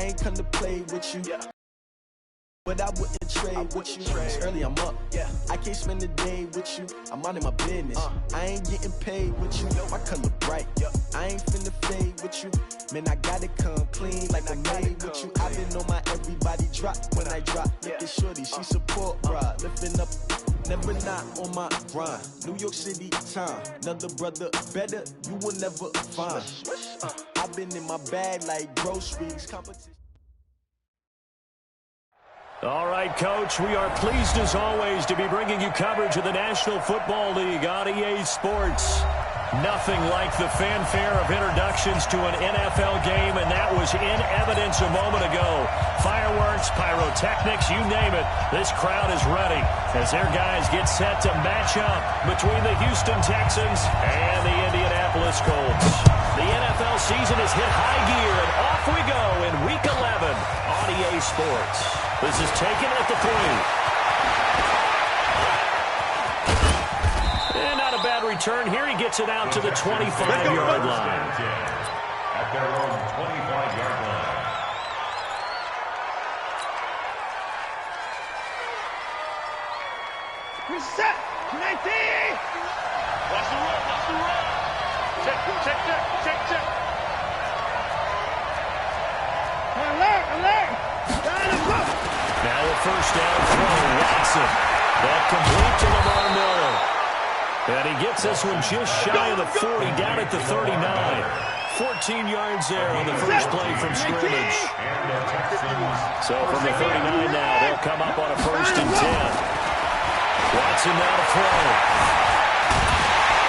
ain't come to play with you. But I wouldn't trade with you. It's early, I'm up. I can't spend the day with you. I'm minding my business. I ain't getting paid with you. My color bright. I ain't finna fade with you. Man, I gotta come clean like I made with you. I been on my everybody drop when I drop. Look at shorty, she support, bruh. Lifting up, never not on my grind. New York City time. Another brother better, you will never find. I've been in my bag like groceries. Competition. All right, Coach, we are pleased as always to be bringing you coverage of the National Football League on EA Sports. Nothing like the fanfare of introductions to an NFL game, and that was in evidence a moment ago. Fireworks, pyrotechnics, you name it. This crowd is ready as their guys get set to match up between the Houston Texans and the Indianapolis Colts. The NFL season has hit high gear, and off we go in Week 11 on EA Sports. This is taken at the 3. And not a bad return. Here he gets it out to the 25-yard line. At their own 25-yard line. Reset! 19! Watch the run, watch the run! Check. Alert! Now a first down throw, Watson. That complete to Lamar Miller. And he gets this one just shy of the 40, down at the 39. 14 yards there on the first play from scrimmage. So from the 39 now, they'll come up on a 1st and 10. Watson now to throw.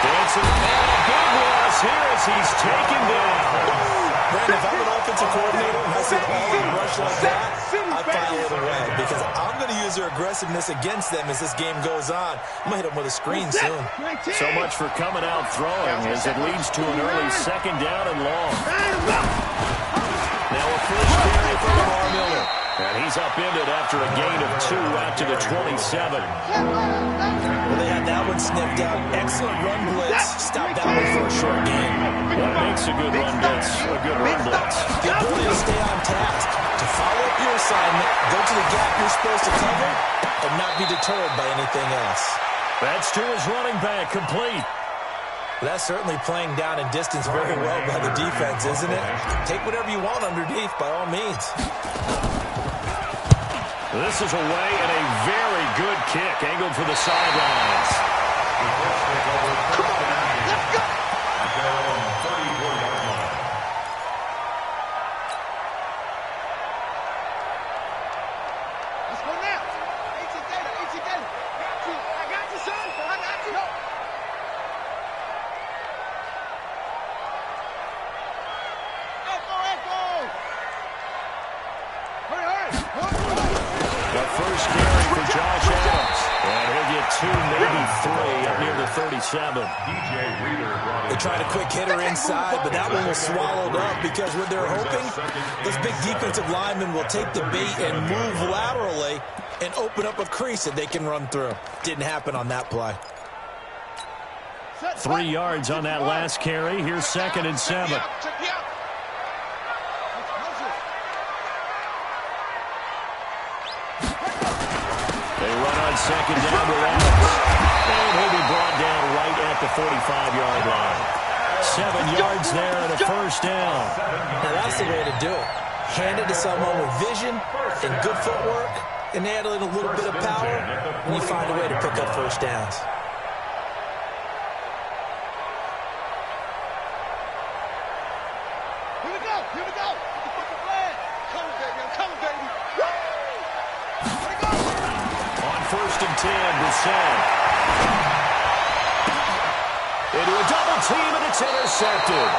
Dancing, man, a big loss here as he's taken down. Brandon, if I'm an offensive coordinator and I see all in rush like that, I file it away because I'm going to use their aggressiveness against them as this game goes on. I'm going to hit them with a screen soon. So much for coming out throwing as it leads to an early 2nd down and long. Now a first carry for Lamar Miller. And he's upended after a gain of 2 out to the 27. Well, they had that one sniffed out. Excellent run blitz. Stop that one for a short gain. What makes a good run blitz a good run blitz? The ability to stay on task, to follow up your assignment, go to the gap you're supposed to cover, and not be deterred by anything else. That's to his running back, complete. That's certainly playing down and distance very well by the defense, isn't it? Take whatever you want underneath, by all means. This is away and a very good kick, angled for the sidelines. Come on, let's go! Let's go now. I got you, son. I got you. Echo. Hurry. The first carry for Josh Adams. And he'll get 2, maybe 3 up near the 37. They tried a quick hitter inside, but that one was swallowed up because what they're hoping, this big defensive lineman will take the bait and move laterally and open up a crease that they can run through. Didn't happen on that play. 3 yards on that last carry. Here's 2nd and 7. They run on 2nd down with Adams. And he'll be brought down right at the 45-yard line. 7 yards there and a first down. Now that's the way to do it. Hand it to someone with vision and good footwork, and add in a little bit of power, and you find a way to pick up first downs. Here we go. Come, baby. Woo! Here we go. On 1st and 10, brjcen. Into a double team, and it's intercepted.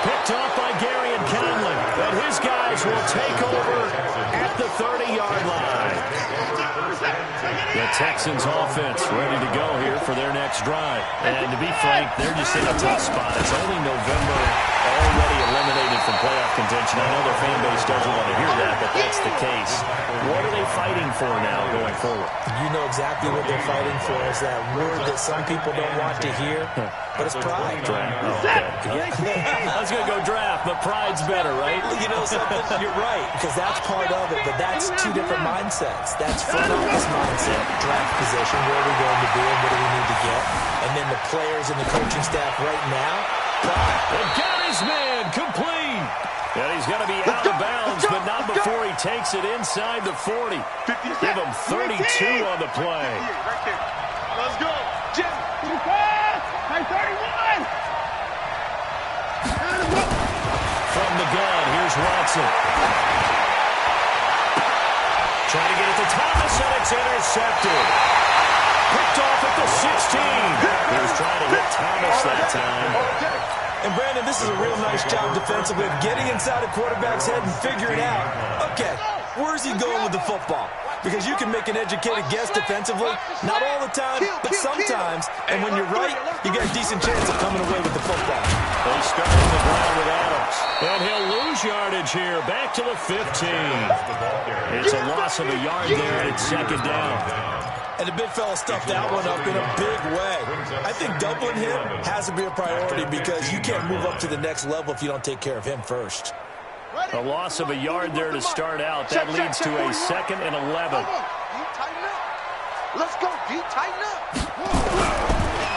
Picked off by Gary and Conlon. And his guys will take over at the 30-yard line. The Texans offense ready to go here for their next drive. And to be frank, they're just in a tough spot. It's only November, already eliminated from playoff contention. I know their fan base doesn't want to hear that, but that's the case. What are they fighting for now going forward? You know exactly what they're fighting for is that word that some people don't want to hear, but it's pride. Draft. Oh, okay. I was going to go draft, but pride's better, right? You know something? You're right, because that's part of it, but that's two different mindsets. That's front office mindset, draft position, where are we going to be and what do we need to get? And then the players and the coaching staff right now, pride. And got his man complete. And he's going to be out of bounds, but not before he takes it inside the 40. Give him 32 on the play. Let's go. Jim. 31. From the gun, here's Watson. Trying to get it to Thomas, and it's intercepted. Picked off at the 16. He was trying to hit Thomas that time. And, Brandon, this is a real nice job defensively of getting inside a quarterback's head and figuring out, okay, where's he going with the football? Because you can make an educated guess defensively, not all the time, but sometimes. And when you're right, you got a decent chance of coming away with the football. They start on the ground with Adams. And he'll lose yardage here, back to the 15. It's a loss of a yard there, and it's second down. And the big fella stuffed that one up in a big way. I think doubling him has to be a priority because you can't move up to the next level if you don't take care of him first. A loss of a yard there to start out. That leads to a 2nd and 11. Let's go, D. Tighten up.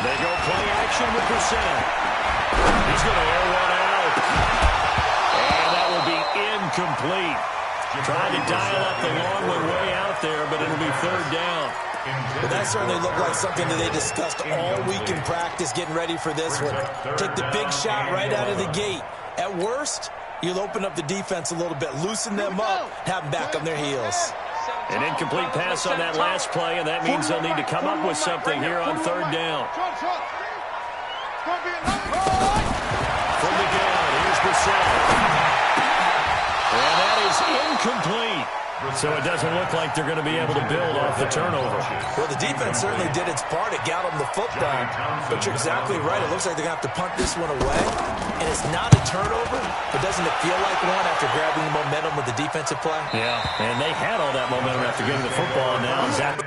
They go play action with brjcen. He's going to air one out. And that will be incomplete. Trying to dial up the long one way out there, but it'll be third down. Well, that certainly looked like something that they discussed all week in practice getting ready for this one. Take the big shot right out of the gate. At worst, you'll open up the defense a little bit, loosen them up, have them back on their heels. An incomplete pass on that last play, and that means they'll need to come up with something here on third down. From the gun, here's brjcen. And that is incomplete. So it doesn't look like they're going to be able to build off the turnover. Well, the defense certainly did its part. It got them the football. But you're exactly right. It looks like they're going to have to punt this one away. And it's not a turnover, but doesn't it feel like one after grabbing the momentum with the defensive play? Yeah, and they had all that momentum after getting the football. Now Zach.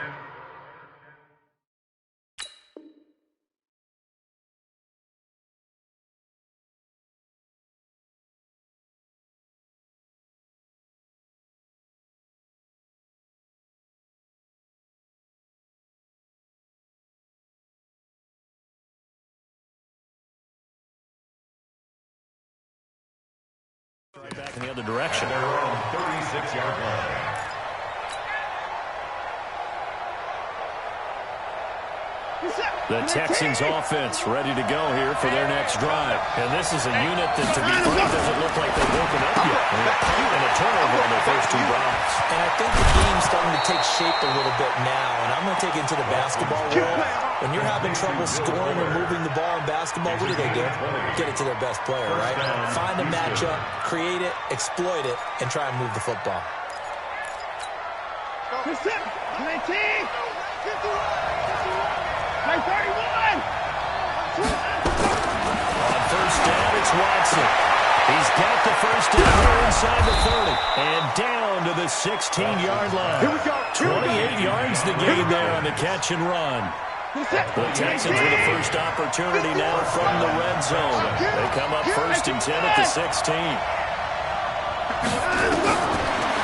Back in the other direction. At their own 36-yard line. The Texans offense ready to go here for their next drive. And this is a unit that, to be frank, doesn't look like they've woken up yet. And a turnover on their first 2 drives. And I think the game's starting to take shape a little bit now. And I'm going to take it into the basketball world. When you're having trouble scoring or moving the ball in basketball, what do? Get it to their best player, right? Find a matchup, create it, exploit it, and try and move the football. On first down, it's Watson. He's got the first down here inside the 30. And down to the 16-yard line. 28 yards the gain there on the catch and run. The Texans with the first opportunity now from the red zone. They come up 1st and 10 at the 16.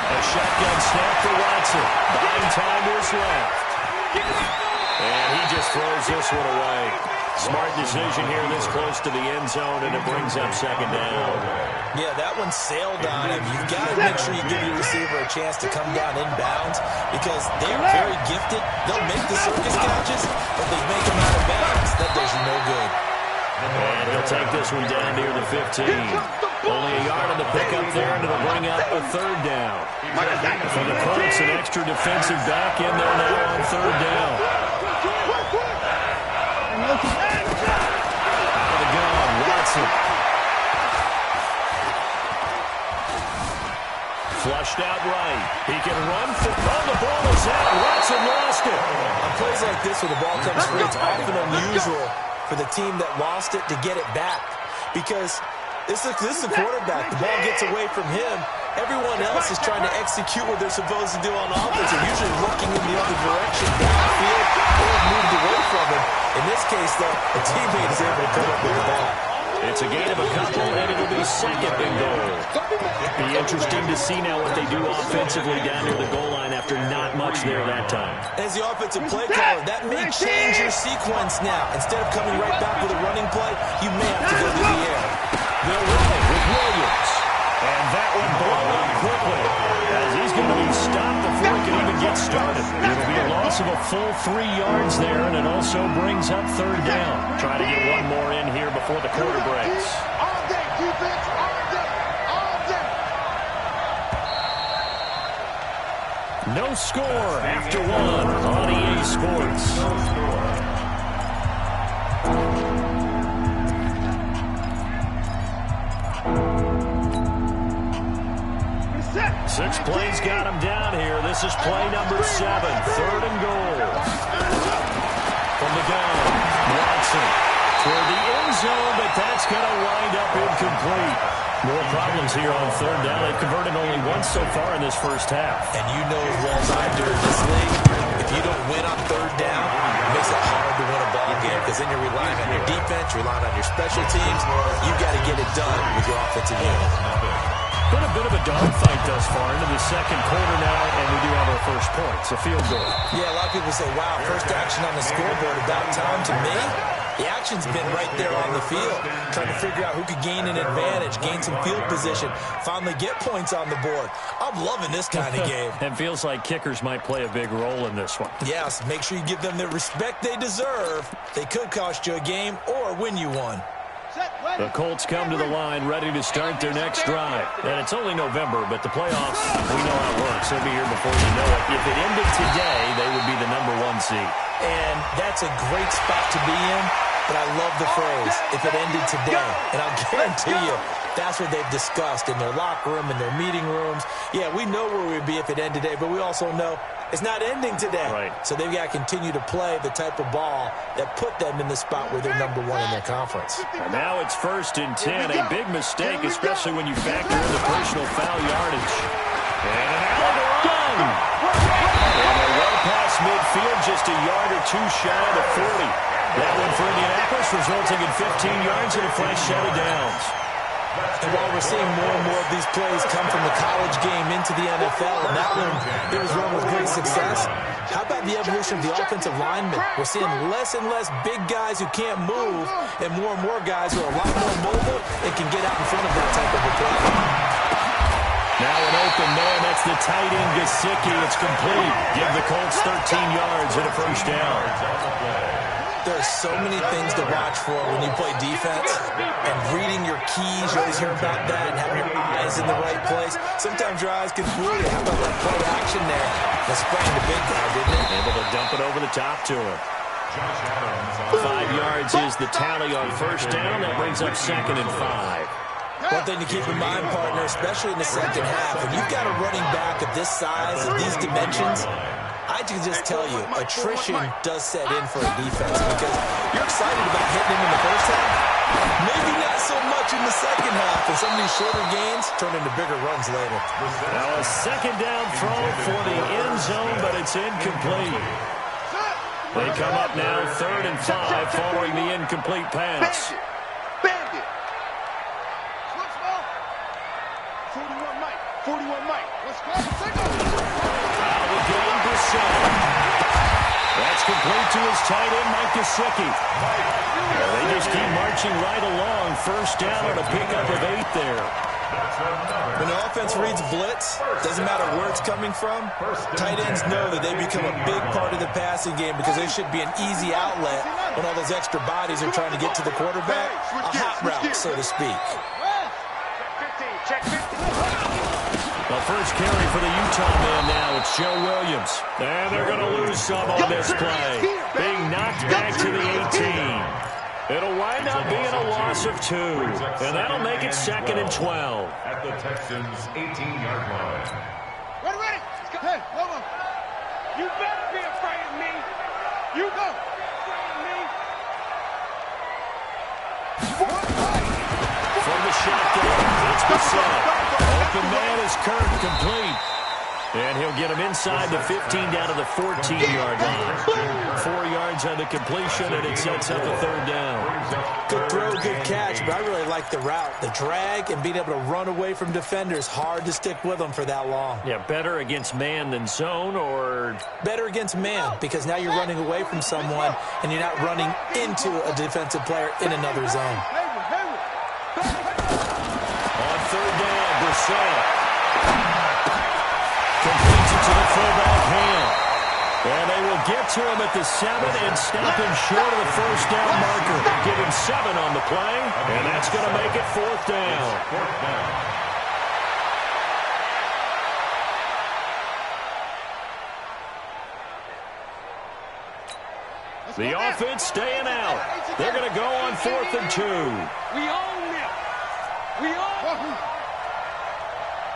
A shotgun snap for Watson. Buying time to his left. And he just throws this one away. Smart decision here this close to the end zone, and it brings up 2nd down. Yeah, that one sailed on him. You've got to make sure you give your receiver a chance to come down inbounds because they are very gifted. They'll make the circus catches, but they make them out of bounds. That does you no good. And he'll take this one down near the 15. Only a yard on the pickup there, and it'll bring up a 3rd down. For the Colts, an extra defensive back in there now on 3rd down. The gun, Watson. Flushed out right. He can run for the ball is out. Watson lost it. On plays like this where the ball comes free, it's often unusual for the team that lost it to get it back because This is a quarterback. The ball gets away from him. Everyone else is trying to execute what they're supposed to do on offense. They're usually looking in the other direction, downfield, or moved away from him. In this case, though, a teammate is able to come up with the ball. It's a gain of a couple, and it'll be second and goal. Be interesting to see now what they do offensively down near the goal line after not much there that time. As the offensive play caller, that may change your sequence now. Instead of coming right back with a running play, you may have to go to the air. They're running with Williams. And that one blown up quickly, as he's going to be stopped before it can even get started. It'll be a loss of a full 3 yards there, and it also brings up third down. Try to get one more in here before the quarter breaks. All day, defense, all day, all day. No score after one on EA Sports. 6 plays got him down here. This is play number 7, third and goal. From the gun, Watson toward the end zone, but that's going to wind up incomplete. More problems here on third down. They've converted only once so far in this first half. And you know as well as I do in this league, if you don't win on third down, it makes it hard to win a ball game because then you're relying on your defense, you're relying on your special teams. You've got to get it done with your offensive unit. Been a bit of a dogfight thus far into the second quarter now, and we do have our first points, a field goal. Yeah, a lot of people say, wow, first action on the scoreboard, about time. To me, the action's been right there on the field, trying to figure out who could gain an advantage, gain some field position, finally get points on the board. I'm loving this kind of game. And feels like kickers might play a big role in this one. Yes, make sure you give them the respect they deserve. They could cost you a game or win you one. The Colts come to the line ready to start their next drive. And it's only November, but the playoffs, we know how it works. They'll be here before you know it. If it ended today, they would be the number 1 seed. And that's a great spot to be in, but I love the phrase, if it ended today. And I'll guarantee you, that's what they've discussed in their locker room, in their meeting rooms. Yeah, we know where we'd be if it ended today, but we also know it's not ending today. Right. So they've got to continue to play the type of ball that put them in the spot where they're number 1 in their conference. And now it's 1st and 10, a big mistake, especially when you factor in the personal foul yardage. And an alley to run. And they're well past midfield, just a yard or 2 shy of the 40. That one for Indianapolis, resulting in 15 yards and a fresh set of downs. And while we're seeing more and more of these plays come from the college game into the NFL, and that one, it was run with great success, how about the evolution of the offensive linemen? We're seeing less and less big guys who can't move, and more guys who are a lot more mobile and can get out in front of that type of a play. Now an open man, that's the tight end, Gesicki. It's complete. Give the Colts 13 yards and a first down. There's so many things to watch for when you play defense, and reading your keys, you always hear about that, and having your eyes in the right place. Sometimes your eyes can fool you. How about that play action there? That sprang the big guy, didn't it? Able to dump it over the top to him. 5 yards is the tally on first down. That brings up 2nd and 5. One thing to keep in mind, partner, especially in the second half, when you've got a running back of this size, of these dimensions, I can just tell you, attrition does set in for a defense because you're excited about hitting him in the first half. Maybe not so much in the second half, and some of these shorter gains turn into bigger runs later. Now a 2nd down throw for the end zone, but it's incomplete. They come up now 3rd and 5 following the incomplete pass. Bandit. Switch ball. 41 Mike. 41 Mike. Let's go. Take over. Again, Brissett. That's complete to his tight end, Mike Gesicki. They just keep marching right along. First down on a pickup of 8 there. When the offense reads blitz, doesn't matter where it's coming from, tight ends know that they become a big part of the passing game because they should be an easy outlet when all those extra bodies are trying to get to the quarterback. A hot route, so to speak. Check 15. The first carry for the Utah man now. It's Joe Williams. And they're going to lose some on this play. Being knocked back to the 18. It'll wind up being a loss of 2. And that'll make it 2nd and 12. At the Texans' 18-yard line. Ready. Hey, hold on. You better be afraid of me. You go. From the shotgun. Brissett. Open man is Kirk, complete. And he'll get him inside the 15 down to the 14-yard line. 4 yards on the completion, and it sets up a third down. Good throw, good catch, but I really like the route. The drag and being able to run away from defenders, hard to stick with them for that long. Yeah, better against man than zone, or? Better against man, because now you're running away from someone, and you're not running into a defensive player in another zone. On third down, Brissett completes it to the fullback hand. And they will get to him at the 7 and stop him short of the first down marker. Give him 7 on the play, and that's going to make it fourth down. The offense staying out. They're going to go on 4th and 2. We own it. We own it.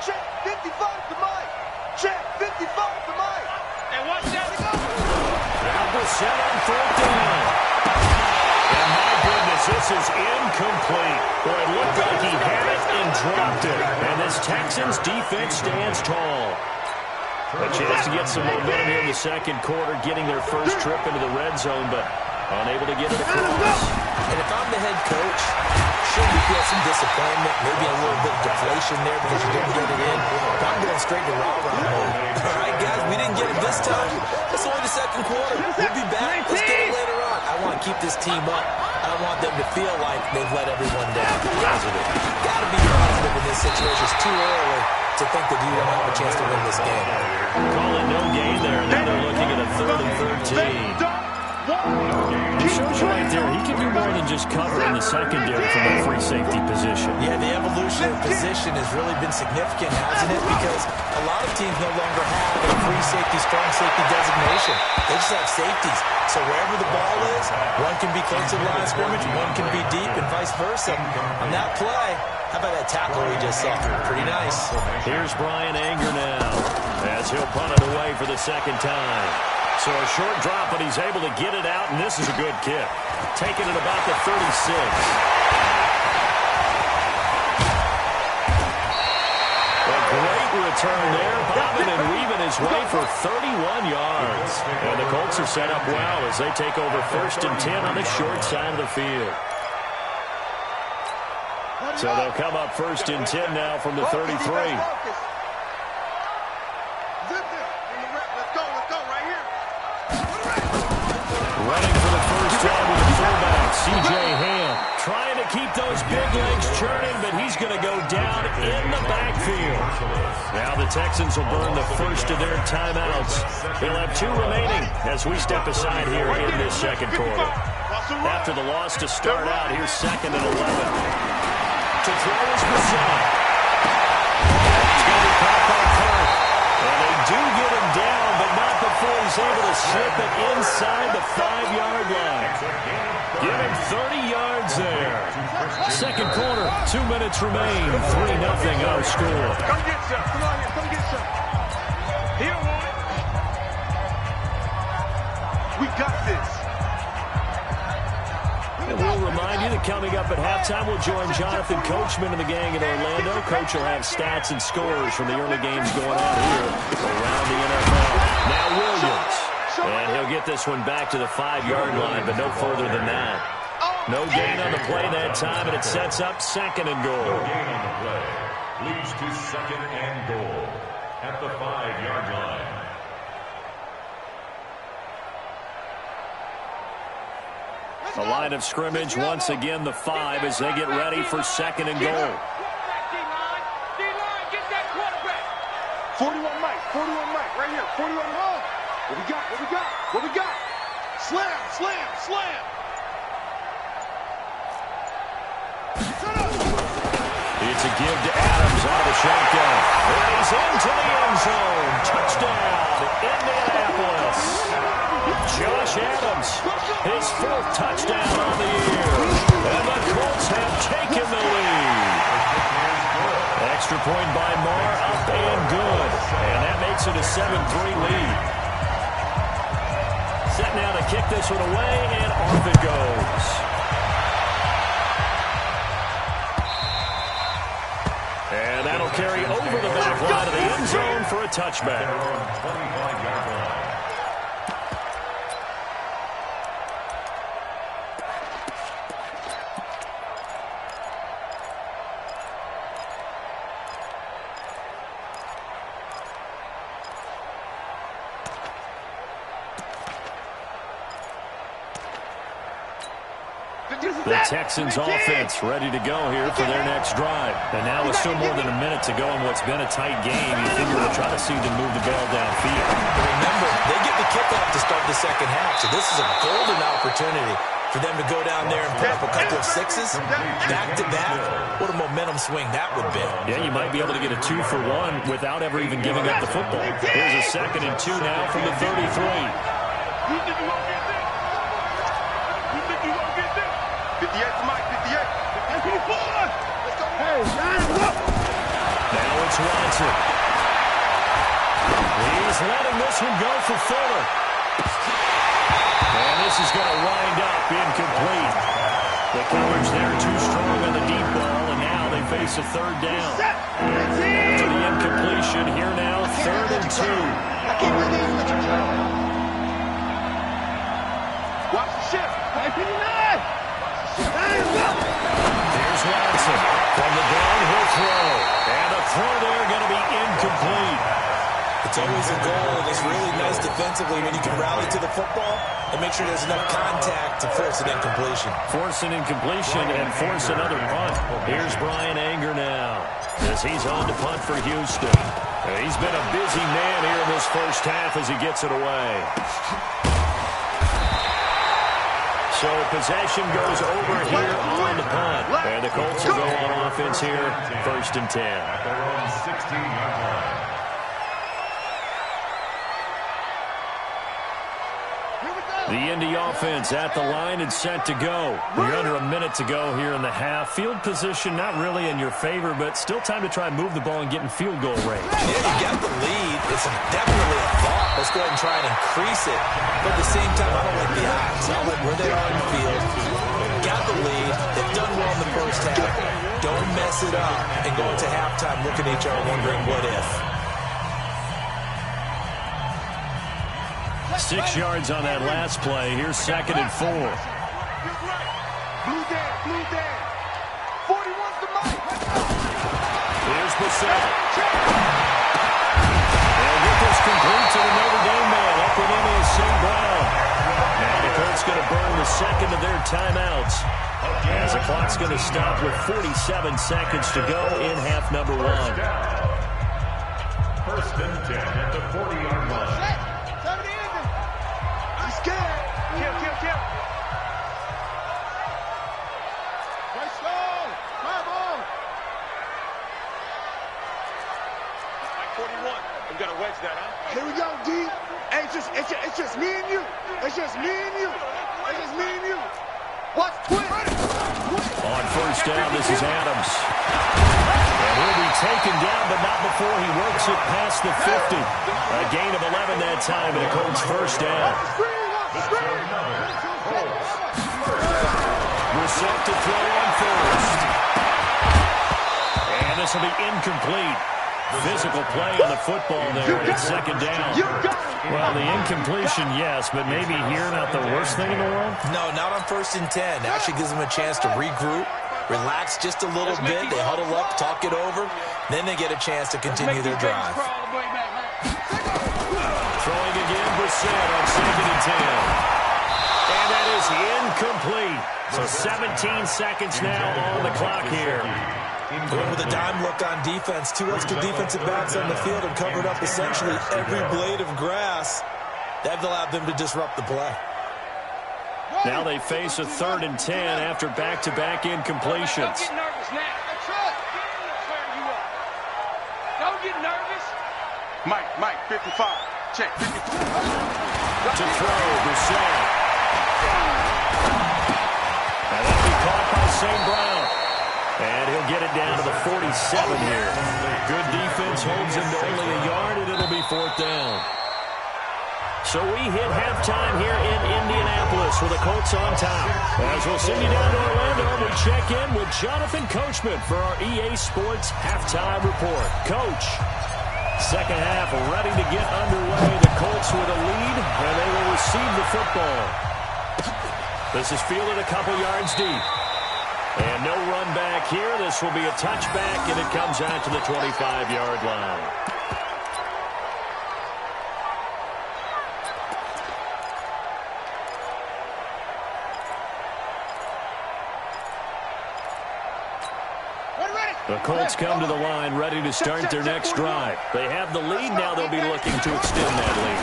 Check 55 to Mike. Check 55 to Mike. And watch that to go. Now Brissett on 4th down. And my goodness, this is incomplete. Boy, it looked like he had it and dropped it. And this Texans defense stands tall. A chance to get some momentum here in the second quarter, getting their first trip into the red zone, but unable to get it across. And if I'm the head coach, sure you feel some disappointment, maybe a little bit of deflation there because you didn't get it in. But I'm going straight to rah-rah mode. All right, guys, we didn't get it this time. It's only the second quarter. We'll be back. Let's get it later on. I want to keep this team up. I don't want them to feel like they've let everyone down. Positive. Got to be positive in this situation. It's too early to think that you don't have a chance to win this game. Call it no gain there. Now they're looking at a 3rd and 13. It shows you right there, he can do more than just cover in the secondary from a free safety position. Yeah, the evolution of position has really been significant, hasn't it? Because a lot of teams no longer have a free safety, strong safety designation. They just have safeties. So wherever the ball is, one can be close to the line of scrimmage, one can be deep, and vice versa. On that play, how about that tackle we just saw? Pretty nice. Here's Brian Anger now, as he'll punt it away for the second time. So a short drop, but he's able to get it out, and this is a good kick. Taking it about the 36. A great return there, bobbing and weaving his way for 31 yards. And the Colts are set up well as they take over 1st and 10 on the short side of the field. So they'll come up 1st and 10 now from the 33. Running for the first time with the fullback, C.J. Ham. Trying to keep those big legs churning, but he's going to go down in the backfield. Now the Texans will burn the first of their timeouts. They'll have 2 remaining as we step aside here in this second quarter. After the loss to start out, here's 2nd and 11. To throw is Brissett. It's going to be caught by Kirk. And they do get him down, but not before he's able to slip it inside the 5-yard line. Give him 30 yards there. Second quarter, 2 minutes remain. 3-0 our score. Come get some. Come on here. Come get some. Here, boy. We got this. And we'll remind you that coming up at halftime, we'll join Jonathan Coachman and the gang in Orlando. Coach will have stats and scores from the early games going on here around the NFL. Now Williams. And he'll get this one back to the 5-yard line, but no further than that. No gain on the play that time, and it sets up 2nd and goal. No gain on the play. Leads to 2nd and goal at the 5-yard line. The line of scrimmage, once again, the 5 as they get ready for 2nd and goal. 41 Mike, 41 Mike, right here, 41 Mike. What we got, what we got, what we got? Slam, slam, slam. It's a give to Adams out of the shotgun. And he's into the end zone. Touchdown, Indianapolis. Josh Adams, his 4th touchdown on the year. And the Colts have taken the lead. Extra point by Marr, up and good. And that makes it a 7-3 lead. Set now to kick this one away, and off it goes. carry over the back line of the end zone for a touchback. 25-yard line. The Texans offense ready to go here for their next drive. And now with still more than a minute to go in what's been a tight game, you figure we'll try to see them move the ball downfield. Remember, they get the kickoff to start the second half, so this is a golden opportunity for them to go down there and put up a couple of sixes. Back-to-back, what a momentum swing that would be. Yeah, you might be able to get a 2-for-1 without ever even giving up the football. Here's a 2nd and 2 now from the 33. 58 to Mike, 58. Hey, now it's Watson. He's letting this one go for Fuller. And this is going to wind up incomplete. The coverage there too strong on the deep ball, and now they face a 3rd down. After the incompletion, here now 3rd and 2. Watch the shift. Here's Watson from the ground, he'll throw. And the throw there going to be incomplete. It's always a goal, and it's really nice defensively when you can rally to the football and make sure there's enough contact to force an incompletion. Force an incompletion and force another punt. Here's Brian Anger now as he's on to punt for Houston. He's been a busy man here in this first half as he gets it away. So possession goes over here on the punt. And the Colts will go on offense here, 1st and 10. At their own 16-yard line. The Indy offense at the line and set to go. You're under a minute to go here in the half. Field position not really in your favor, but still time to try and move the ball and get in field goal range. Yeah, you got the lead. It's definitely a thought. Let's go ahead and try and increase it. But at the same time, I don't like the odds. I like where they are in the field. Got the lead. They've done well in the first half. Don't mess it up and go into halftime looking at each other wondering what if. 6 yards on that last play. Here's 2nd and 4. Blue Dan, blue Dan. 41's the mic. Here's Brissett. They'll get this complete to the Notre Dame man. Up and in is St. Brown. Now the Colts going to burn the 2nd of their timeouts as the clock's going to stop with 47 seconds to go in half number 1. 1st and 10 at the 40-yard line. Kill. Right stone. Come on. Like 41. We got to wedge that, huh? Here we go, D. Hey, it's just me and you. It's just me and you. It's just me and you. Watch twin. On 1st down, this is Adams. And he'll be taken down, but not before he works it past the 50. A gain of 11 that time, and a Colts 1st down. Brissett to throw on 1st. And this will be incomplete. Physical play on the football there, and it's 2nd down. Well, the incompletion, yes, but maybe here not the worst thing in the world? No, not on 1st and 10. Actually gives them a chance to regroup, relax just a little bit. They huddle up, talk it over. Then they get a chance to continue their drive. Throwing again, Brissett on 2nd and 10. And that is incomplete. So 17 seconds now on the clock here. Going with a dime look on defense. 2 extra defensive backs on the field and covered up essentially every blade of grass. That allowed them to disrupt the play. Now they face a 3rd and 10 after back-to-back incompletions. Don't get nervous now. Don't get nervous. Mike, 55. Check, 55. To throw, Brissett. And that'll be caught by St. Brown. And he'll get it down to the 47 here. Good defense holds him to only a yard, and it'll be 4th down. So we hit halftime here in Indianapolis with the Colts on top. As we'll send you down to Orlando, we check in with Jonathan Coachman for our EA Sports Halftime Report. Coach, second half ready to get underway. The Colts with a lead, and they will receive the football. This is fielded a couple yards deep. And no run back here. This will be a touchback, and it comes out to the 25-yard line. The Colts come to the line ready to start their next drive. They have the lead. Now they'll be looking to extend that lead.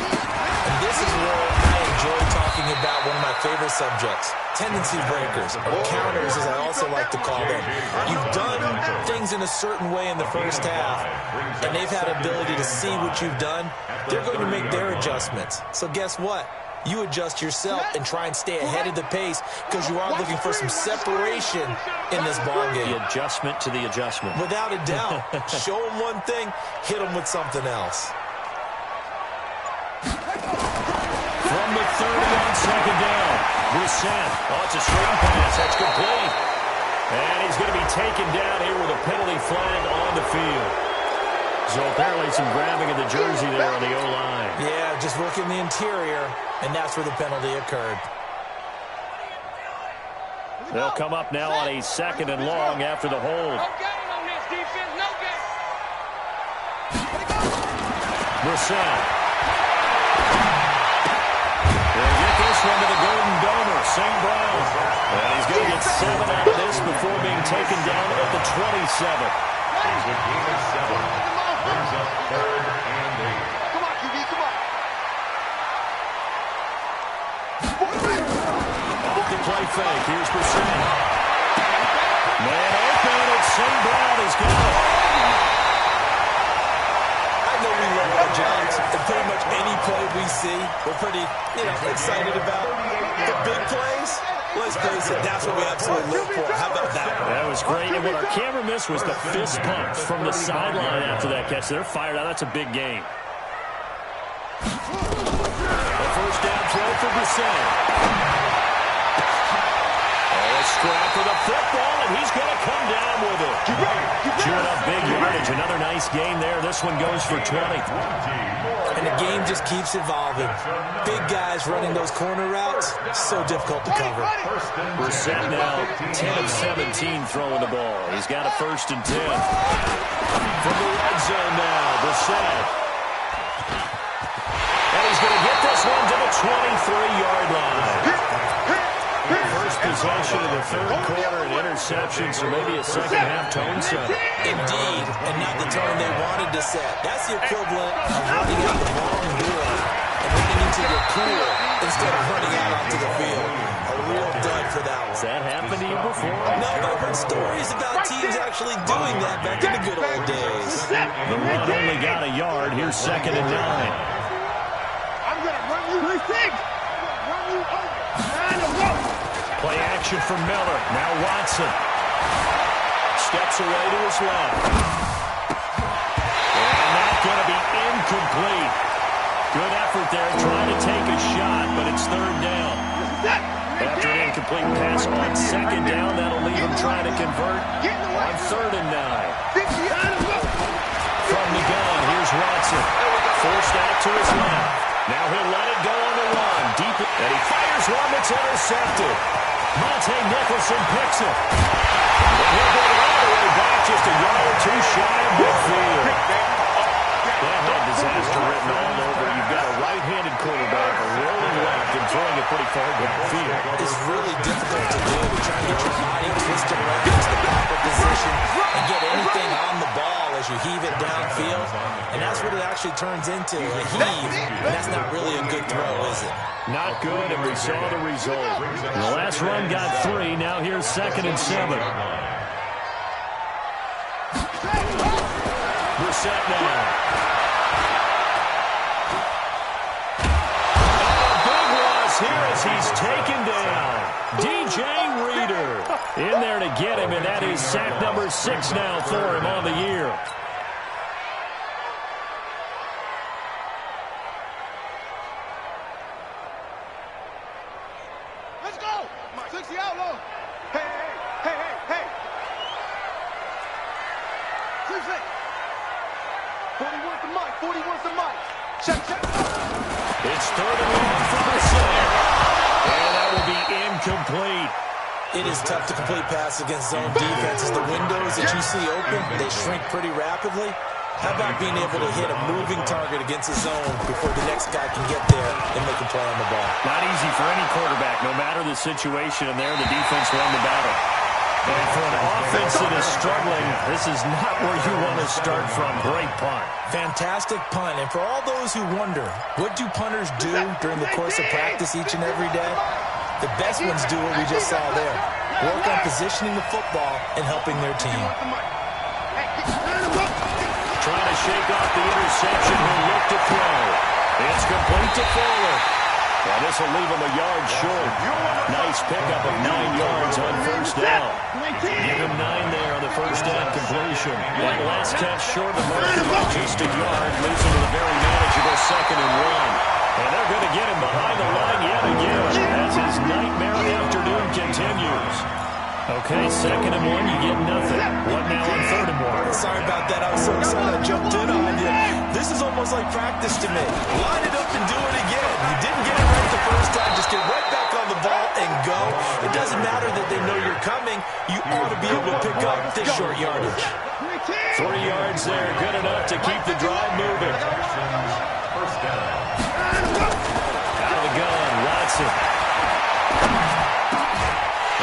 And this is where I enjoy talking about one of my favorite subjects, tendency breakers, or counters as I also like to call them. You've done things in a certain way in the first half, and they've had ability to see what you've done. They're going to make their adjustments. So guess what? You adjust yourself and try and stay ahead of the pace because you are looking for some separation in this ballgame. The adjustment to the adjustment. Without a doubt. Show them one thing, hit them with something else. From the 30 on second down, brjcen. Oh, it's a screen pass. That's complete. And he's going to be taken down here with a penalty flag on the field. So apparently some grabbing of the jersey there on the O-line. Yeah, just working the interior, and that's where the penalty occurred. They'll come up now on a second and long after the hold. No game on this defense, no game. brjcen. They'll get this one to the Golden Domer, St. Brown. And he's going to get 7 out of this before being taken down at the 27. He's a gain of 7. Brings up 3rd and 8. Come on, QB, come on. Off the play fake. Here's brjcen. Man open, and St. Brown has got it. I know we love our jobs, and pretty much any play we see, we're pretty, excited about. The big plays, let's face it, that's what we absolutely live for. How about that one? That was great. And what our camera missed was the fist pump from the sideline after that catch. They're fired out. That's a big game. A first down throw for brjcen. A scrap for the football, and he's going to come down with it. Chewing up big yardage. Another nice game there. This one goes for 20. And the game just keeps evolving. Big guys running those corner routes, so difficult to cover. brjcen now 10 of 17 throwing the ball. He's got a 1st and 10. From the red zone now, brjcen. And he's going to get this one to the 23-yard line. First possession of the 3rd quarter, an interception, so maybe a second-half tone setter. Indeed, and not the tone they wanted to set. That's the equivalent of running out the wrong door and running into your pool instead of running out onto the field. A real dud for that one. Has that happened to you before? No, but I've heard stories about teams actually doing that back in the good old days. The run only got a yard. Here's 2nd and 9. I'm going to run you 6. Run you over. 9 to go. Play action from Miller. Now Watson. Steps away to his left. And that's going to be incomplete. Good effort there trying to take a shot, but it's 3rd down. After an incomplete pass on 2nd down, that'll leave him trying to convert on 3rd and 9. From the gun, here's Watson. Forced out to his left. Now he'll let it go on the run. Deep, and he fires one that's intercepted. Monte Nicholson picks it. And he'll get it all the way back just a yard or 2 shy of midfield. That had disaster written all over. You've got a right-handed quarterback rolling left and throwing it pretty far downfield. It's really difficult to do. Trying to get your body twisted around into the proper position and get anything on the ball as you heave it downfield. And that's what it actually turns into, a heave. And that's not really a good throw, is it? Not good, and we saw the result. The last run got 3. Now here's 2nd and 7. brjcen now. Here as he's taken down. DJ Reader in there to get him, and that is sack number 6 now for him on the year. 60 out low. Hey. 6. 40 wants the mic. 40 wants the mic. Check. It's 3rd and long for the set. And that will be incomplete. It is tough to complete passes against zone defenses. The windows that you see open, they shrink pretty rapidly. How about being able to hit a moving target against a zone before the next guy can get there and make a play on the ball? Not easy for any quarterback, no matter the situation, and there the defense won the battle. And for an offense that is struggling, this is not where you want to start from. Great punt. Fantastic punt. And for all those who wonder, what do punters do during the course of practice each and every day? The best ones do what we just saw there. Work on positioning the football and helping their team. Trying to shake off the interception. He'll look to throw. It's complete to Fuller. And this will leave him a yard short. Nice pickup of 9 yards on first down. Give him 9 there on the first down completion. That last catch short of the marker by just a yard. Leaves him with a very manageable 2nd and 1. And they're going to get him behind the line yet again as his nightmare afternoon continues. Okay, 2nd and 1, you get nothing. What now on 3rd and 1? Sorry about that. I was so excited I jumped in on you. This is almost like practice to me. Line it up and do it again. You didn't get it right the first time. Just get right back on the ball and go. It doesn't matter that they know you're coming. You ought to be able to pick up this short yardage. 3 yards there, good enough to keep the drive moving. First down. Out of the gun, Watson.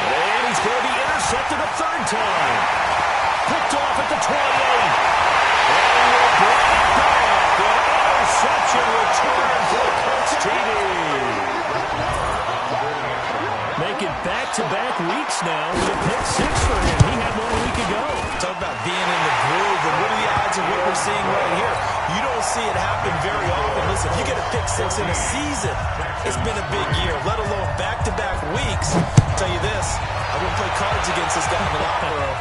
And he's going to be intercepted a 3rd time. Picked off at the 28. And we'll bring it back. An interception return for Coach TD. Make it back-to-back weeks now with a pick 6 for him. He had 1 week ago. Talk about being in the groove, and what are the odds of what we're seeing right here? You don't see it happen very often. Listen, if you get a pick 6 in a season, it's been a big year, let alone back-to-back weeks. I'll tell you this, I wouldn't play cards against this guy in the locker room.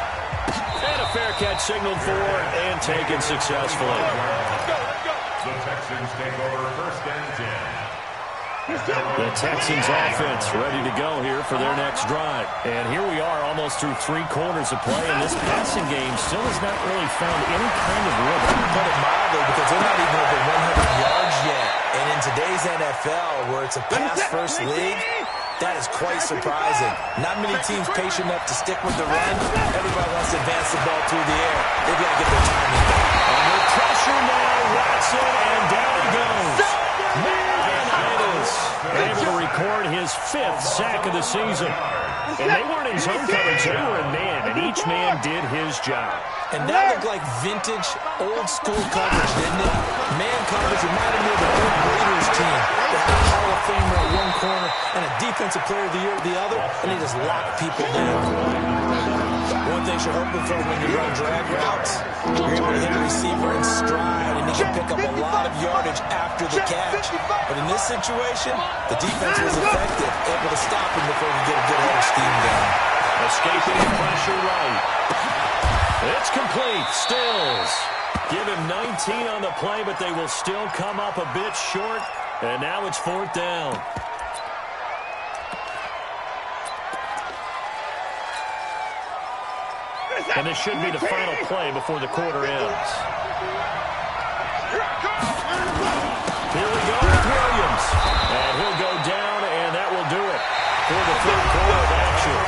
And a fair catch signaled for and taken successfully. The Texans take over 1st and 10. The Texans offense ready to go here for their next drive. And here we are almost through 3 quarters of play, and this passing game still has not really found any kind of rhythm. Put it mildly, because they're not even over 100 yards yet. And in today's NFL, where it's a pass-first league, that is quite surprising. Not many teams patient enough to stick with the run. Everybody wants to advance the ball through the air. They've got to get their timing back. Under pressure now, Watson, and down he goes. Able to record his 5th sack of the season. And they weren't in zone coverage, they were in man, and each man did his job. And that looked like vintage, old-school coverage, didn't it? Man coverage reminded me of the old Raiders team. They had a Hall of Famer at one corner and a Defensive Player of the Year at the other, and they just locked people down. One thing you're hoping for when you run drag routes, you're able to hit a receiver in stride, and he can pick up a lot of yardage after the catch. But in this situation, the defense was effective, able to stop him before he get a good head of steam down. Escaping pressure right. It's complete. Stills. Give him 19 on the play, but they will still come up a bit short. And now it's 4th down. And this should be the final play before the quarter ends. Here we go with Williams. And he'll go down, and that will do it for the 3rd quarter of action.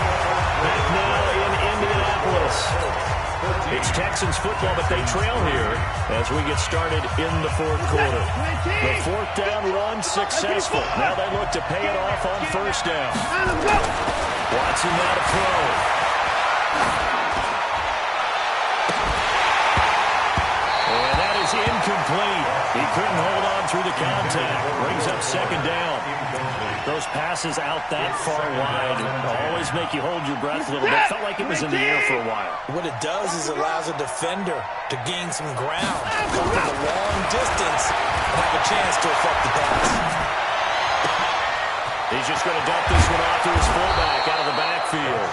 Back now in Indianapolis. It's Texans football, but they trail here as we get started in the 4th quarter. The 4th down run successful. Now they look to pay it off on 1st down. Watson now to throw. And that is incomplete. He couldn't hold on through the contact. Brings up 2nd down. Those passes out that far wide always make you hold your breath a little bit. Felt like it was in the air for a while. What it does is it allows a defender to gain some ground, cover a long distance, and have a chance to affect the pass. He's just going to dump this one off to his fullback out of the backfield.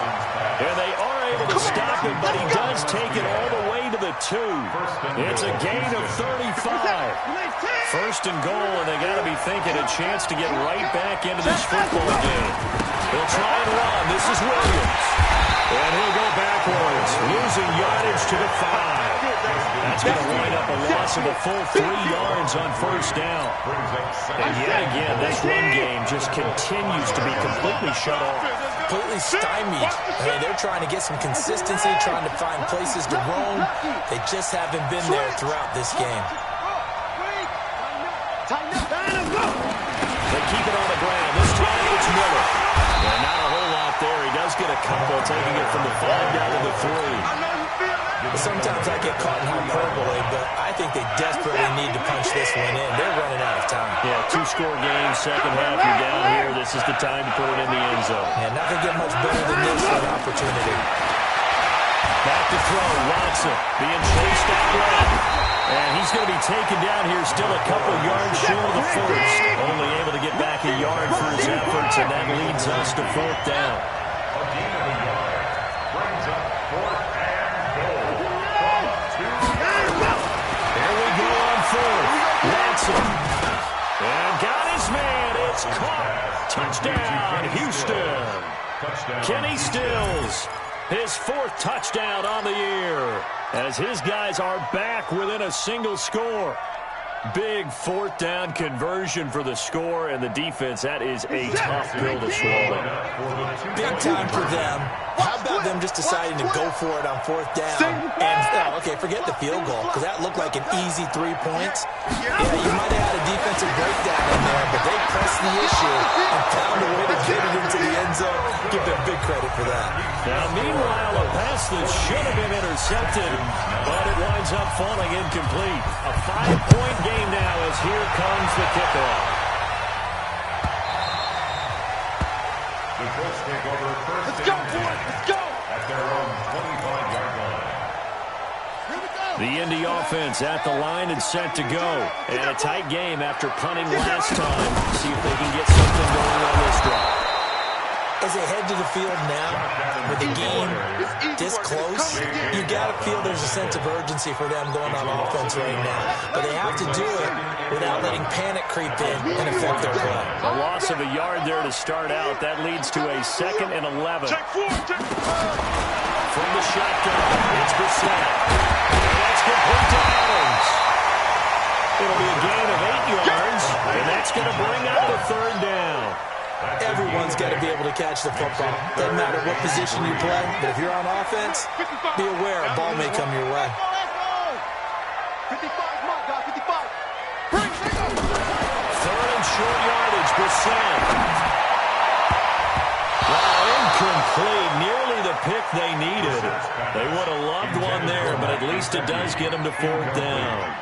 And they are able to stop him, but he does take it all the way to the 2. It's a gain of 35. First and goal, and they got to be thinking a chance to get right back into this football game. They'll try and run. This is Williams. And he'll go backwards, losing yardage to the 5. That's going to wind up a loss of a full 3 yards on first down. And yet again, this run game just continues to be completely shut off. Completely stymied. I mean, they're trying to get some consistency, trying to find places to roam. They just haven't been there throughout this game. They keep it on the ground. This time it's Miller. And not a whole lot there. He does get a couple, taking it from the 5 down to the 3. Sometimes I get caught in hyperbole, but I think they desperately need to punch this one in. They're running out of time. Yeah, 2-score game, second half, you're down here. This is the time to put it in the end zone. Yeah, nothing get much better than this for an opportunity. Back to throw, Watson being chased out right. And he's going to be taken down here, still a couple yards short of the first. Only able to get back a yard for his efforts, and that leads us to fourth down. A gain of a yard brings up fourth and goal from 2. There we go on fourth. Watson. And got his man. It's caught. Touchdown, Houston. Touchdown. Kenny Stills, his 4th touchdown on the year, as his guys are back within a single score. Big 4th down conversion for the score, and the defense, that is a tough pill to swallow. Big time for them. How about them just deciding to go for it on 4th down? And, okay, forget the field goal, because that looked like an easy 3 points. Yeah, you might have had a defensive breakdown in there, but they pressed the issue and found a way to get it into the end zone. Give them big credit for that. Now, meanwhile, a pass that should have been intercepted, but it winds up falling incomplete. A 5-point game now as here comes the kickoff. The Colts take over first. Let's go, boys. Let's go. At their own 25-yard line. The Indy offense at the line and set to go. And a tight game after punting last time. See if they can get something going on this drive. As they head to the field now, with the game this close, you got to feel there's a sense of urgency for them going on offense right now. But they have to do it without letting panic creep in and affect their play. A loss of a yard there to start out. That leads to a 2nd and 11. From the shotgun, it's Brissett. That's complete to Adams. It'll be a gain of 8 yards, and that's going to bring up the 3rd down. Everyone's got to be able to catch the football. Doesn't matter what position you play, but if you're on offense, be aware a ball may come your way. 55, come on, guys, 55. 3rd and short yardage, Brissett. Incomplete. Nearly the pick they needed. They would have loved one there, but at least it does get them to 4th down.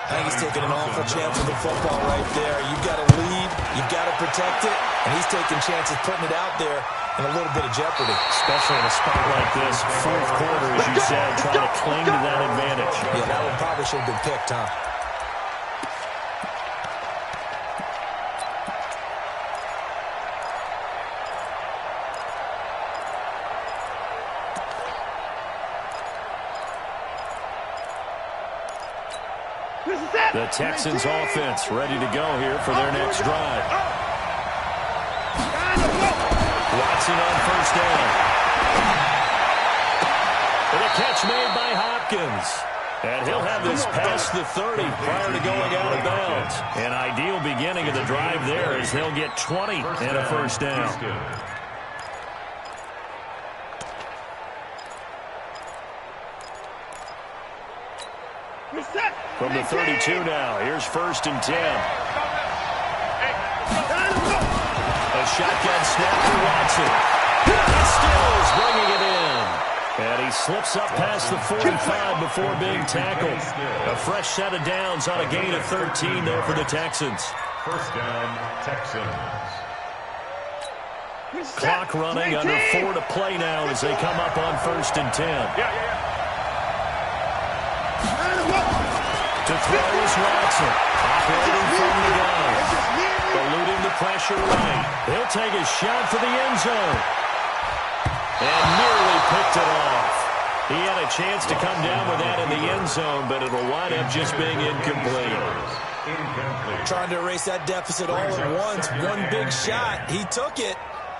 I think he's taking an awful chance with the football right there. You've got to lead, you've got to protect it, and he's taking chances putting it out there in a little bit of jeopardy. Especially in a spot like this, 4th quarter, as you said, trying to cling to that advantage. Yeah, that one probably should have been picked, huh? The Texans offense ready to go here for their next drive. Watson on first down. And a catch made by Hopkins. And he'll have this past the 30 prior to going out of bounds. An ideal beginning of the drive there as they'll get 20 and a first down. From the 32 now, here's 1st and 10. A shotgun snap for Watson. Stills bringing it in. And he slips up past the 45 before being tackled. A fresh set of downs on a gain of 13 there for the Texans. First down, Texans. Clock running, under 4 to play now as they come up on 1st and 10. To throw is Watson, operating from the gun, eluding the pressure right. He'll take a shot for the end zone, and nearly picked it off. He had a chance to come down with that in the end zone, but it'll wind up just being incomplete. Incomplete. Trying to erase that deficit all at once. One big shot. He took it.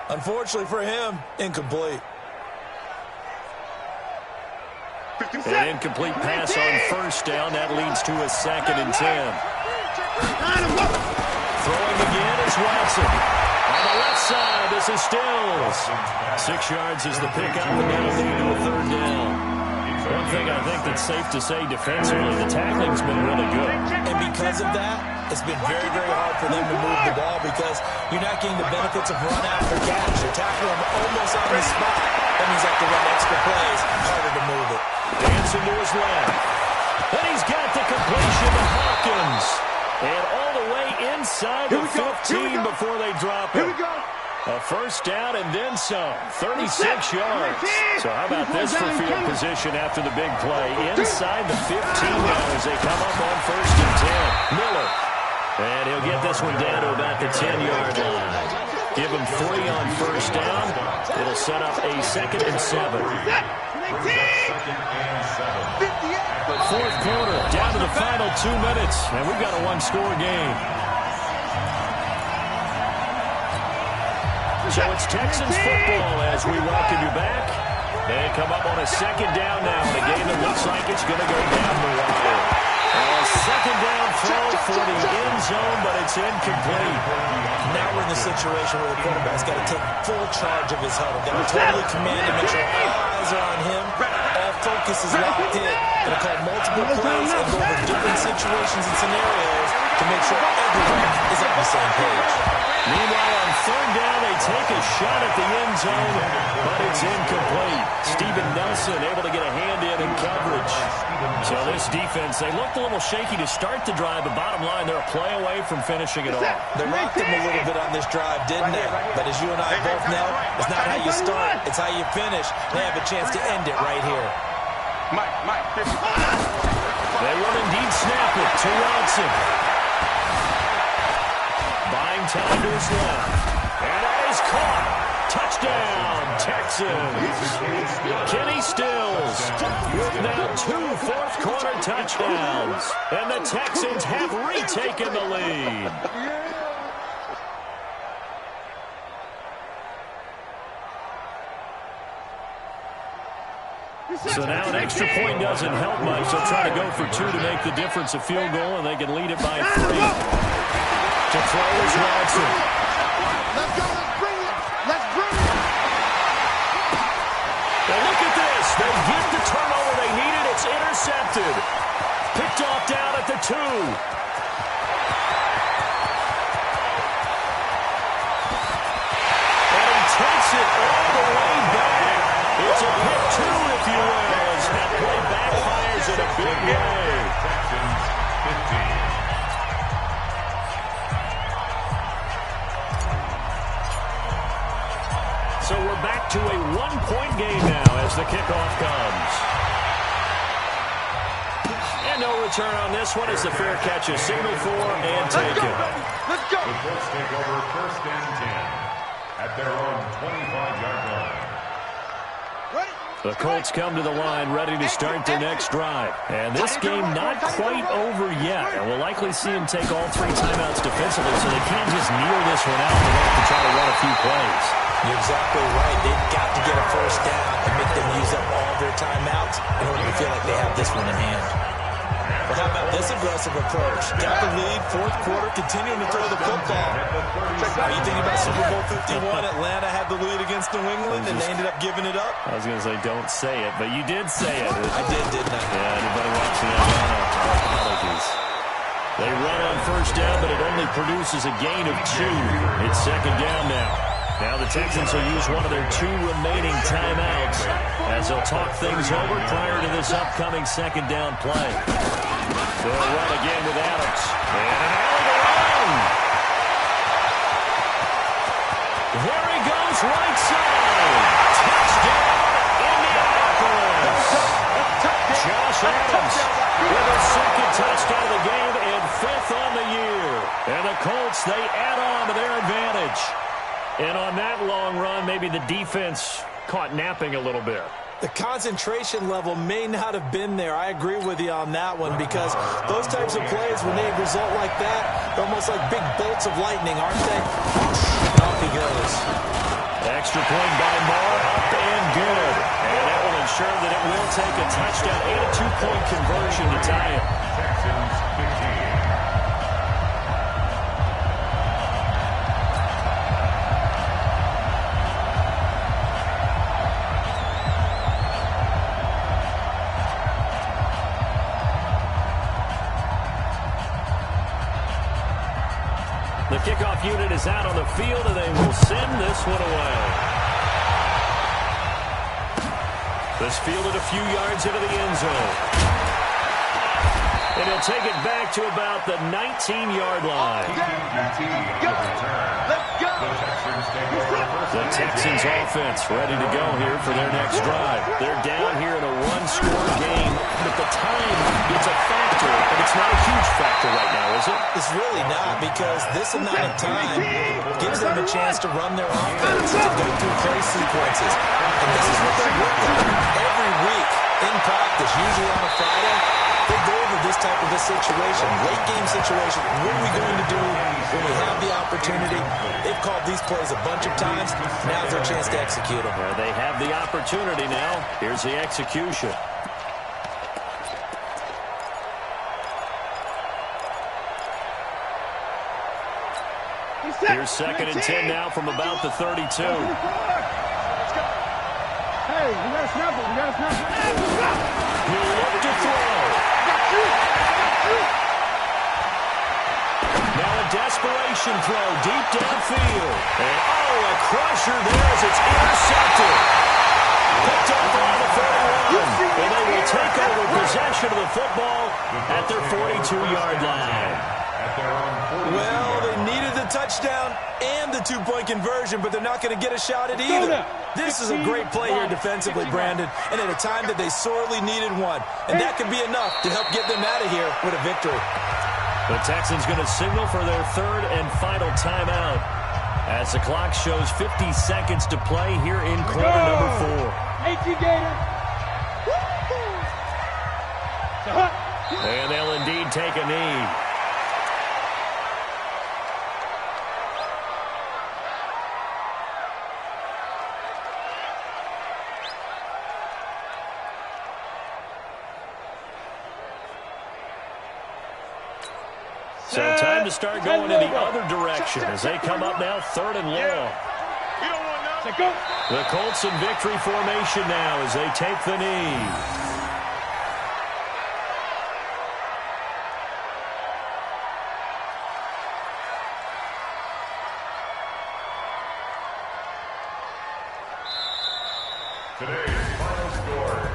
Unfortunately for him, incomplete. An incomplete pass on first down. That leads to a 2nd and 10. Throwing again is Watson. On the left side, this is Stills. 6 yards is the pickup, and that'll lead to a 3rd down. One thing I think that's safe to say defensively, the tackling's been really good. And because of that, it's been very, very hard for them to move the ball because you're not getting the benefits of run after catch. You're tackling them almost on the spot. That means you have to run extra plays, harder to move it. Dancing to his left. And he's got the completion to Hawkins. And all the way inside the 15 before they drop it. A 1st down and then some. 36 yards. So how about this for field position after the big play? Inside the 15 now as they come up on 1st and 10. Miller. And he'll get this one down to about the 10-yard line. Give him 3 on 1st down. It'll set up a 2nd and 7. 4th quarter, down to the final 2 minutes, and we've got a 1-score game. So it's Texans football as we welcome you back. They come up on a 2nd down now in a game that looks like it's going to go down the wire. A 2nd down throw for the end zone, but it's incomplete. Now we're in the situation where the quarterback's got to take full charge of his huddle. Got to totally command him, make sure all eyes are on him. All focus is locked in. Going to call multiple plays and go over different situations and scenarios to make sure everyone is on the same page. Meanwhile, on 3rd down, they take a shot at the end zone, but it's incomplete. Steven Nelson able to get a hand in coverage. So this defense, they looked a little shaky to start the drive, but bottom line, they're a play away from finishing it off. They rocked him a little bit on this drive, didn't they? But as you and I both know, it's not how you start, it's how you finish. They have a chance to end it right here. They will indeed snap it to Watson. Buying time to his left. And that is caught. Touchdown, Texans. Kenny Stills with now 2 fourth-quarter touchdowns. And the Texans have retaken the lead. So now an extra point doesn't help much. They'll try to go for 2 to make the difference a field goal, and they can lead it by 3. To throw is Watson. Let's go. Let's bring it. Let's bring it. Now look at this. They get the turnover they needed. It's intercepted. Picked off down at the 2. And he takes it all the way back. It's a pick 2, if you will, as that play backfires in a big way. Texans 15. So we're back to a 1-point game now as the kickoff comes. And no return on this one as the fair catch is signaled for and taken. Let's go. The Colts take over 1st and 10 at their own 25-yard line. The Colts come to the line ready to start their next drive. And this game not quite over yet. And we'll likely see them take all 3 timeouts defensively, so they can't just kneel this one out. They're going to have to try to run a few plays. You're exactly right. They've got to get a 1st down and make them use up all their timeouts in order to feel like they have this one in hand. Well, how about this aggressive approach? Got the lead, 4th quarter, continuing to throw the football. Are you thinking about Super Bowl 51? Atlanta had the lead against New England, and they ended up giving it up? I was going to say, don't say it, but you did say it. I did, didn't I? Yeah, anybody watching Atlanta, apologies. They run on 1st down, but it only produces a gain of 2. It's 2nd down now. Now the Texans will use one of their 2 remaining timeouts as they'll talk things over prior to this upcoming 2nd down play. They'll run again with Adams. And an alley to run. There he goes, right side. Touchdown, Indianapolis. Josh Adams with a 2nd touchdown of the game and 5th on the year. And the Colts, they add on to their advantage. And on that long run, maybe the defense caught napping a little bit. The concentration level may not have been there. I agree with you on that one, because those types of plays, when they result like that, they're almost like big bolts of lightning, aren't they? Off he goes. Extra point by Moore, up and good. And that will ensure that it will take a touchdown and a 2-point conversion to tie it. Texans 15. The kickoff unit is out on the field, and they will send this one away. This fielded a few yards into the end zone. And he'll take it back to about the 19-yard line. Let's go. The Texans offense ready to go here for their next drive. They're down here in a one-score game, but the time is a factor, and it's not a huge factor right now, is it? It's really not, because this amount of time gives them a chance to run their offense, to go through play sequences. And this is what they're working on every week in practice, usually on a Friday. They go over this type of a situation, late game situation. What are we going to do when we have the opportunity? They've called these plays a bunch of times. Now's their chance to execute them. Well, they have the opportunity now. Here's the execution. Here's 2nd and 10 now from about the 32. Let's go. Hey, we got to snap it. We got to snap it. He'll look to throw. Now a desperation throw deep downfield. And a crusher there as it's intercepted. Picked up around the 31. And they will take over possession of the football at their 42-yard line. Well, they needed the touchdown and the 2-point conversion, but they're not going to get a shot at either. This is a great play here defensively, Brandon, and at a time that they sorely needed one. And that could be enough to help get them out of here with a victory. The Texans going to signal for their 3rd and final timeout as the clock shows 50 seconds to play here in quarter number 4. And they'll indeed take a knee. So time to start going in the other direction as they come up now 3rd and long. The Colts in victory formation now as they take the knee.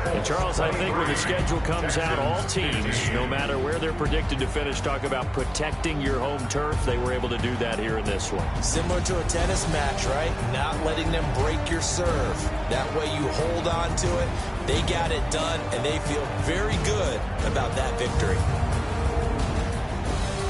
And Charles, I think when the schedule comes out, all teams, no matter where they're predicted to finish, talk about protecting your home turf. They were able to do that here in this one. Similar to a tennis match, right? Not letting them break your serve. That way you hold on to it. They got it done, and they feel very good about that victory.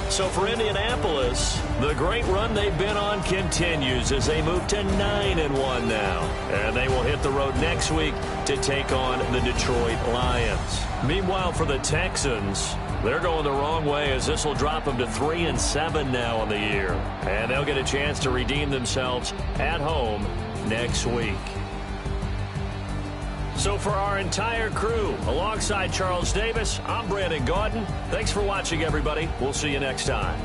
So for Indianapolis, the great run they've been on continues as they move to 9-1 now. And they will hit the road next week to take on the Detroit Lions. Meanwhile, for the Texans, they're going the wrong way as this will drop them to 3-7 now on the year. And they'll get a chance to redeem themselves at home next week. So for our entire crew, alongside Charles Davis, I'm Brandon Gaudin. Thanks for watching, everybody. We'll see you next time.